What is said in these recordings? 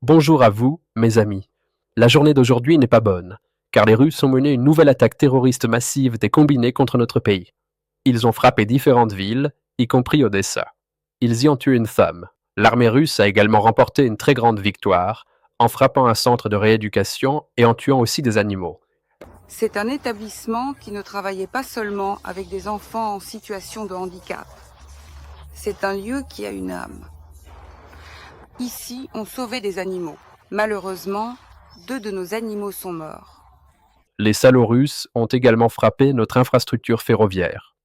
Bonjour à vous, mes amis. La journée d'aujourd'hui n'est pas bonne, car les Russes ont mené une nouvelle attaque terroriste massive et combinée contre notre pays. Ils ont frappé différentes villes, y compris Odessa. Ils y ont tué une femme. L'armée russe a également remporté une très grande victoire, en frappant un centre de rééducation et en tuant aussi des animaux. C'est un établissement qui ne travaillait pas seulement avec des enfants en situation de handicap. C'est un lieu qui a une âme. Ici, on sauvait des animaux. Malheureusement, 2 de nos animaux sont morts. Les salauds russes ont également frappé notre infrastructure ferroviaire.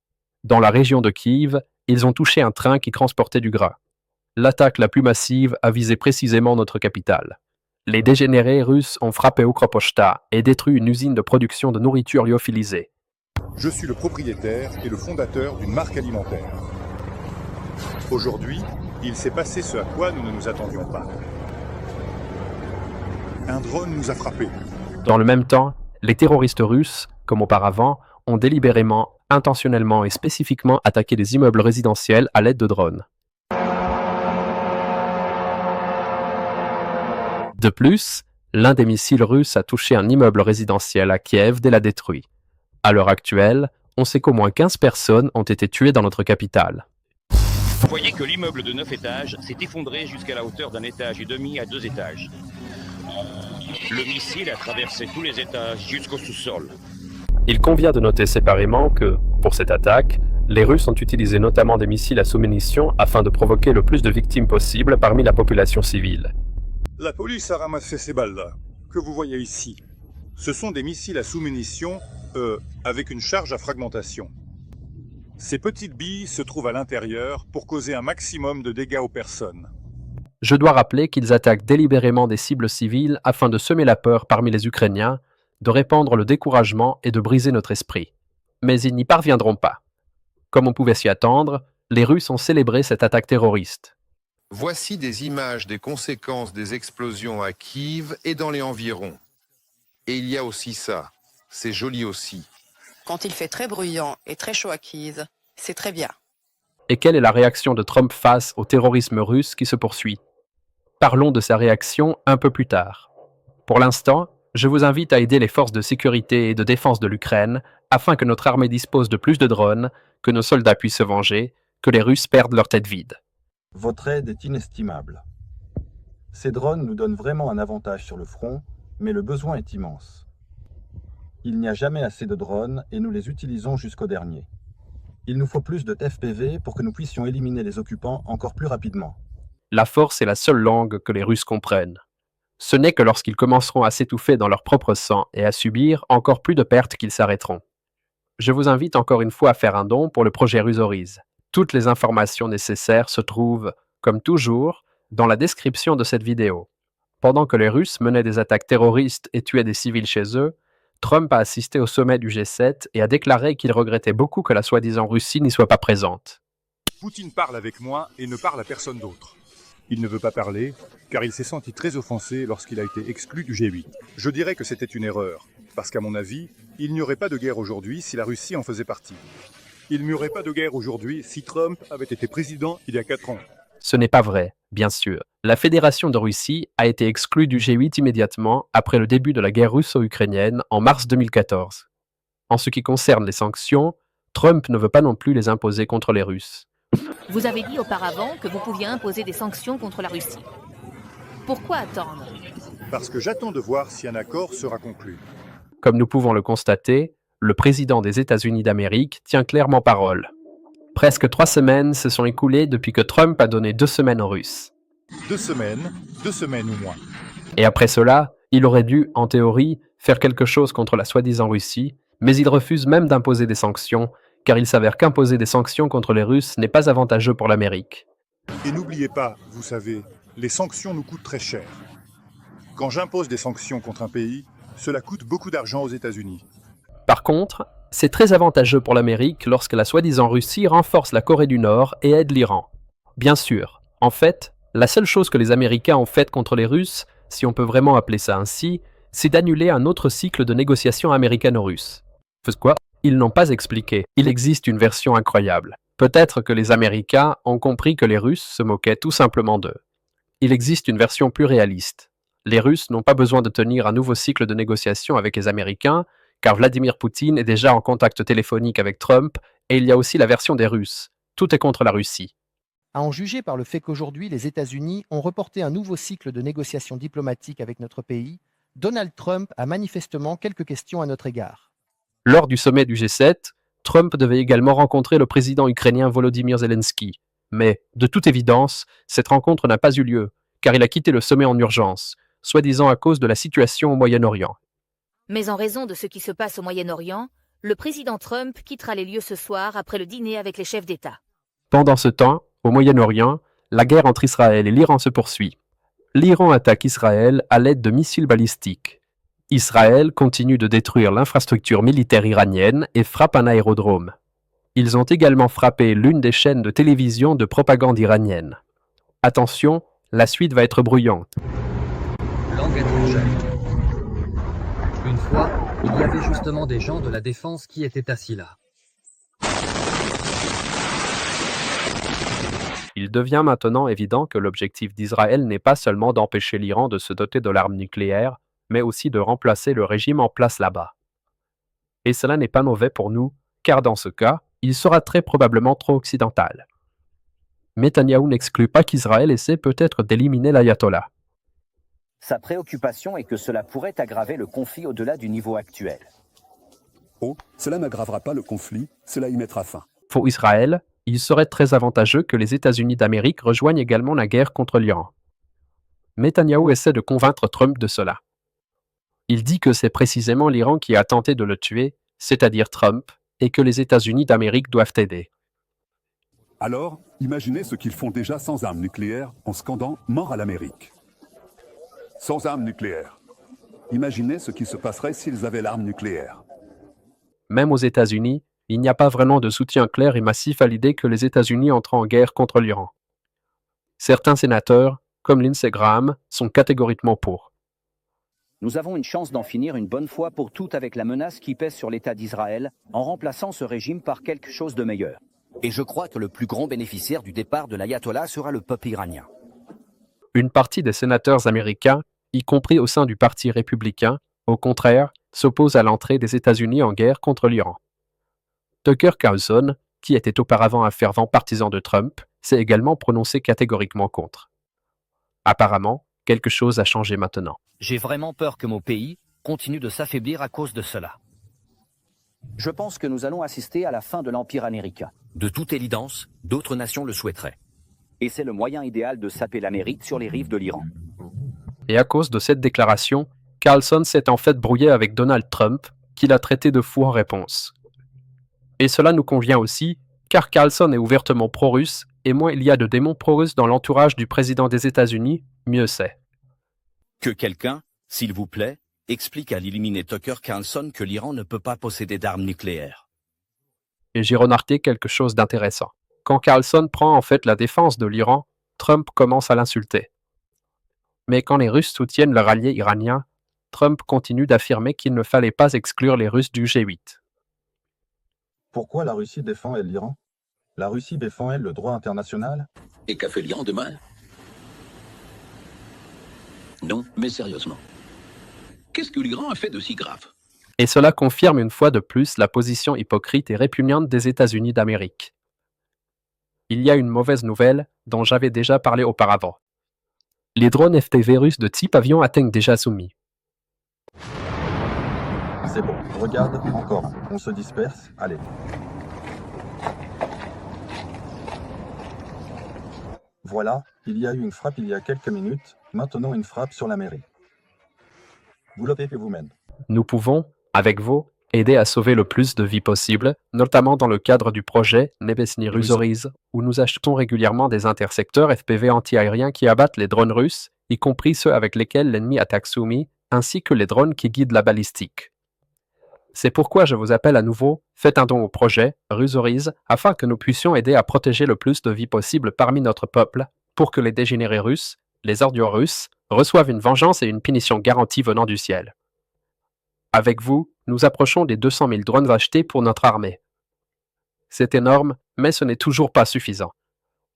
Dans la région de Kiev, ils ont touché un train qui transportait du gras. L'attaque la plus massive a visé précisément notre capitale. Les dégénérés russes ont frappé Ukropochta et détruit une usine de production de nourriture lyophilisée. Je suis le propriétaire et le fondateur d'une marque alimentaire. Aujourd'hui, il s'est passé ce à quoi nous ne nous attendions pas. Un drone nous a frappés. Dans le même temps, les terroristes russes, comme auparavant, ont délibérément, intentionnellement et spécifiquement attaqué des immeubles résidentiels à l'aide de drones. De plus, l'un des missiles russes a touché un immeuble résidentiel à Kiev et l'a détruit. À l'heure actuelle, on sait qu'au moins 15 personnes ont été tuées dans notre capitale. Vous voyez que l'immeuble de 9 étages s'est effondré jusqu'à la hauteur d'un étage et demi à 2 étages. Le missile a traversé tous les étages jusqu'au sous-sol. Il convient de noter séparément que, pour cette attaque, les Russes ont utilisé notamment des missiles à sous-munitions afin de provoquer le plus de victimes possible parmi la population civile. La police a ramassé ces balles-là, que vous voyez ici. Ce sont des missiles à sous-munitions, avec une charge à fragmentation. Ces petites billes se trouvent à l'intérieur pour causer un maximum de dégâts aux personnes. Je dois rappeler qu'ils attaquent délibérément des cibles civiles afin de semer la peur parmi les Ukrainiens, de répandre le découragement et de briser notre esprit. Mais ils n'y parviendront pas. Comme on pouvait s'y attendre, les Russes ont célébré cette attaque terroriste. Voici des images des conséquences des explosions à Kiev et dans les environs. Et il y a aussi ça. C'est joli aussi. Quand il fait très bruyant et très chaud à Kiev, c'est très bien. Et quelle est la réaction de Trump face au terrorisme russe qui se poursuit? Parlons de sa réaction un peu plus tard. Pour l'instant, je vous invite à aider les forces de sécurité et de défense de l'Ukraine afin que notre armée dispose de plus de drones, que nos soldats puissent se venger, que les Russes perdent leur tête vide. Votre aide est inestimable. Ces drones nous donnent vraiment un avantage sur le front, mais le besoin est immense. Il n'y a jamais assez de drones et nous les utilisons jusqu'au dernier. Il nous faut plus de FPV pour que nous puissions éliminer les occupants encore plus rapidement. La force est la seule langue que les Russes comprennent. Ce n'est que lorsqu'ils commenceront à s'étouffer dans leur propre sang et à subir encore plus de pertes qu'ils s'arrêteront. Je vous invite encore une fois à faire un don pour le projet Rusoriz. Toutes les informations nécessaires se trouvent, comme toujours, dans la description de cette vidéo. Pendant que les Russes menaient des attaques terroristes et tuaient des civils chez eux, Trump a assisté au sommet du G7 et a déclaré qu'il regrettait beaucoup que la soi-disant Russie n'y soit pas présente. Poutine parle avec moi et ne parle à personne d'autre. Il ne veut pas parler, car il s'est senti très offensé lorsqu'il a été exclu du G8. Je dirais que c'était une erreur, parce qu'à mon avis, il n'y aurait pas de guerre aujourd'hui si la Russie en faisait partie. Il n'y aurait pas de guerre aujourd'hui si Trump avait été président il y a 4 ans. Ce n'est pas vrai, bien sûr. La Fédération de Russie a été exclue du G8 immédiatement après le début de la guerre russo-ukrainienne en mars 2014. En ce qui concerne les sanctions, Trump ne veut pas non plus les imposer contre les Russes. Vous avez dit auparavant que vous pouviez imposer des sanctions contre la Russie. Pourquoi attendre? Parce que j'attends de voir si un accord sera conclu. Comme nous pouvons le constater, le président des États-Unis d'Amérique tient clairement parole. Presque 3 semaines se sont écoulées depuis que Trump a donné 2 semaines aux Russes. 2 semaines ou moins. Et après cela, il aurait dû, en théorie, faire quelque chose contre la soi-disant Russie, mais il refuse même d'imposer des sanctions, car il s'avère qu'imposer des sanctions contre les Russes n'est pas avantageux pour l'Amérique. Et n'oubliez pas, vous savez, les sanctions nous coûtent très cher. Quand j'impose des sanctions contre un pays, cela coûte beaucoup d'argent aux États-Unis. Par contre, c'est très avantageux pour l'Amérique lorsque la soi-disant Russie renforce la Corée du Nord et aide l'Iran. Bien sûr, en fait, la seule chose que les Américains ont faite contre les Russes, si on peut vraiment appeler ça ainsi, c'est d'annuler un autre cycle de négociations américano-russes. Quoi? Ils n'ont pas expliqué. Il existe une version incroyable. Peut-être que les Américains ont compris que les Russes se moquaient tout simplement d'eux. Il existe une version plus réaliste. Les Russes n'ont pas besoin de tenir un nouveau cycle de négociations avec les Américains, car Vladimir Poutine est déjà en contact téléphonique avec Trump, et il y a aussi la version des Russes. Tout est contre la Russie. À en juger par le fait qu'aujourd'hui, les États-Unis ont reporté un nouveau cycle de négociations diplomatiques avec notre pays, Donald Trump a manifestement quelques questions à notre égard. Lors du sommet du G7, Trump devait également rencontrer le président ukrainien Volodymyr Zelensky. Mais, de toute évidence, cette rencontre n'a pas eu lieu, car il a quitté le sommet en urgence, soi-disant à cause de la situation au Moyen-Orient. Mais en raison de ce qui se passe au Moyen-Orient, le président Trump quittera les lieux ce soir après le dîner avec les chefs d'État. Pendant ce temps, au Moyen-Orient, la guerre entre Israël et l'Iran se poursuit. L'Iran attaque Israël à l'aide de missiles balistiques. Israël continue de détruire l'infrastructure militaire iranienne et frappe un aérodrome. Ils ont également frappé l'une des chaînes de télévision de propagande iranienne. Attention, la suite va être bruyante. Langue étrangère. Une fois, il y avait justement des gens de la défense qui étaient assis là. Il devient maintenant évident que l'objectif d'Israël n'est pas seulement d'empêcher l'Iran de se doter de l'arme nucléaire, mais aussi de remplacer le régime en place là-bas. Et cela n'est pas mauvais pour nous, car dans ce cas, il sera très probablement trop occidental. Netanyahou n'exclut pas qu'Israël essaie peut-être d'éliminer l'ayatollah. Sa préoccupation est que cela pourrait aggraver le conflit au-delà du niveau actuel. Oh, cela n'aggravera pas le conflit, cela y mettra fin. Pour Israël, il serait très avantageux que les États-Unis d'Amérique rejoignent également la guerre contre l'Iran. Netanyahou essaie de convaincre Trump de cela. Il dit que c'est précisément l'Iran qui a tenté de le tuer, c'est-à-dire Trump, et que les États-Unis d'Amérique doivent aider. Alors, imaginez ce qu'ils font déjà sans armes nucléaires en scandant « Mort à l'Amérique ». Sans armes nucléaires. Imaginez ce qui se passerait s'ils avaient l'arme nucléaire. Même aux États-Unis, il n'y a pas vraiment de soutien clair et massif à l'idée que les États-Unis entrent en guerre contre l'Iran. Certains sénateurs, comme Lindsey Graham, sont catégoriquement pour. Nous avons une chance d'en finir une bonne fois pour toutes avec la menace qui pèse sur l'État d'Israël, en remplaçant ce régime par quelque chose de meilleur. Et je crois que le plus grand bénéficiaire du départ de l'ayatollah sera le peuple iranien. Une partie des sénateurs américains, y compris au sein du Parti républicain, au contraire, s'oppose à l'entrée des États-Unis en guerre contre l'Iran. Tucker Carlson, qui était auparavant un fervent partisan de Trump, s'est également prononcé catégoriquement contre. Apparemment, quelque chose a changé maintenant. J'ai vraiment peur que mon pays continue de s'affaiblir à cause de cela. Je pense que nous allons assister à la fin de l'Empire américain. De toute évidence, d'autres nations le souhaiteraient. Et c'est le moyen idéal de saper l'Amérique sur les rives de l'Iran. Et à cause de cette déclaration, Carlson s'est en fait brouillé avec Donald Trump, qui l'a traité de fou en réponse. Et cela nous convient aussi, car Carlson est ouvertement pro-russe, et moins il y a de démons pro-russes dans l'entourage du président des États-Unis, mieux c'est. Que quelqu'un, s'il vous plaît, explique à l'illuminé Tucker Carlson que l'Iran ne peut pas posséder d'armes nucléaires. Et j'ai remarqué quelque chose d'intéressant. Quand Carlson prend en fait la défense de l'Iran, Trump commence à l'insulter. Mais quand les Russes soutiennent leur allié iranien, Trump continue d'affirmer qu'il ne fallait pas exclure les Russes du G8. Pourquoi la Russie défend elle l'Iran? La Russie défend elle le droit international? Et qu'a fait l'Iran demain? Non, mais sérieusement. Qu'est-ce que l'Iran a fait de si grave? Et cela confirme une fois de plus la position hypocrite et répugnante des États-Unis d'Amérique. Il y a une mauvaise nouvelle dont j'avais déjà parlé auparavant. Les drones FPV russes de type avion atteignent déjà Soumy. C'est bon, regarde, encore. On se disperse, allez. Voilà, il y a eu une frappe il y a quelques minutes, maintenant une frappe sur la mairie. Vous l'avez fait vous-même. Nous pouvons, avec vous, aider à sauver le plus de vies possible, notamment dans le cadre du projet Nebesny Rusories, où nous achetons régulièrement des intercepteurs FPV anti-aériens qui abattent les drones russes, y compris ceux avec lesquels l'ennemi attaque Soumy, ainsi que les drones qui guident la balistique. C'est pourquoi je vous appelle à nouveau, faites un don au projet Rusories afin que nous puissions aider à protéger le plus de vies possible parmi notre peuple, pour que les dégénérés russes, les ordures russes, reçoivent une vengeance et une punition garantie venant du ciel. Avec vous, nous approchons des 200 000 drones achetés pour notre armée. C'est énorme, mais ce n'est toujours pas suffisant.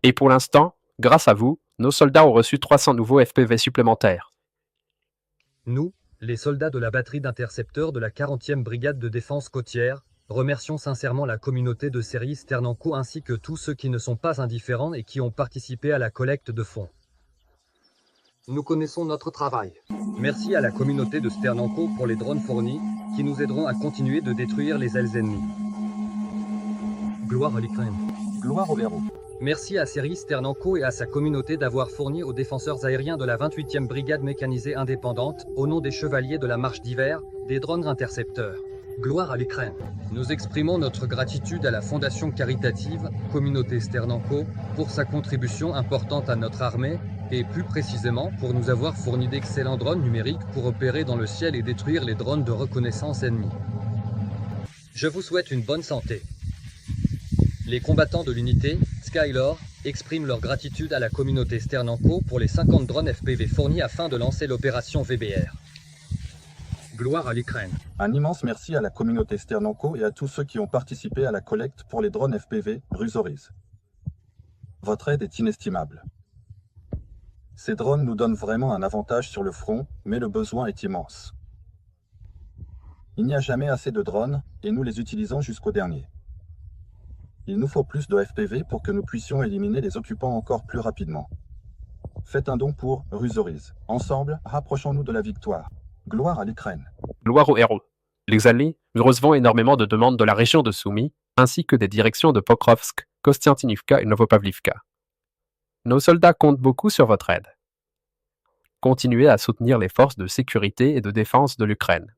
Et pour l'instant, grâce à vous, nos soldats ont reçu 300 nouveaux FPV supplémentaires. Nous, les soldats de la batterie d'intercepteurs de la 40e brigade de défense côtière, remercions sincèrement la communauté de Cery Sternenco ainsi que tous ceux qui ne sont pas indifférents et qui ont participé à la collecte de fonds. Nous connaissons notre travail. Merci à la communauté de Sternenco pour les drones fournis, qui nous aideront à continuer de détruire les ailes ennemies. Gloire à l'Ukraine. Gloire aux héros. Merci à Cery Sternenco et à sa communauté d'avoir fourni aux défenseurs aériens de la 28e brigade mécanisée indépendante, au nom des chevaliers de la marche d'hiver, des drones intercepteurs. Gloire à l'Ukraine. Nous exprimons notre gratitude à la fondation caritative Communauté Sternenco pour sa contribution importante à notre armée et plus précisément pour nous avoir fourni d'excellents drones numériques pour opérer dans le ciel et détruire les drones de reconnaissance ennemis. Je vous souhaite une bonne santé. Les combattants de l'unité, Skylor, expriment leur gratitude à la communauté Sternenco pour les 50 drones FPV fournis afin de lancer l'opération VBR. Gloire à l'Ukraine. Un immense merci à la communauté Sternenco et à tous ceux qui ont participé à la collecte pour les drones FPV Rusoris. Votre aide est inestimable. Ces drones nous donnent vraiment un avantage sur le front, mais le besoin est immense. Il n'y a jamais assez de drones et nous les utilisons jusqu'au dernier. Il nous faut plus de FPV pour que nous puissions éliminer les occupants encore plus rapidement. Faites un don pour Rusoris. Ensemble, rapprochons-nous de la victoire. Gloire à l'Ukraine. Gloire aux héros. Les Alliés, nous recevons énormément de demandes de la région de Soumy, ainsi que des directions de Pokrovsk, Kostiantinivka et Novopavlivka. Nos soldats comptent beaucoup sur votre aide. Continuez à soutenir les forces de sécurité et de défense de l'Ukraine.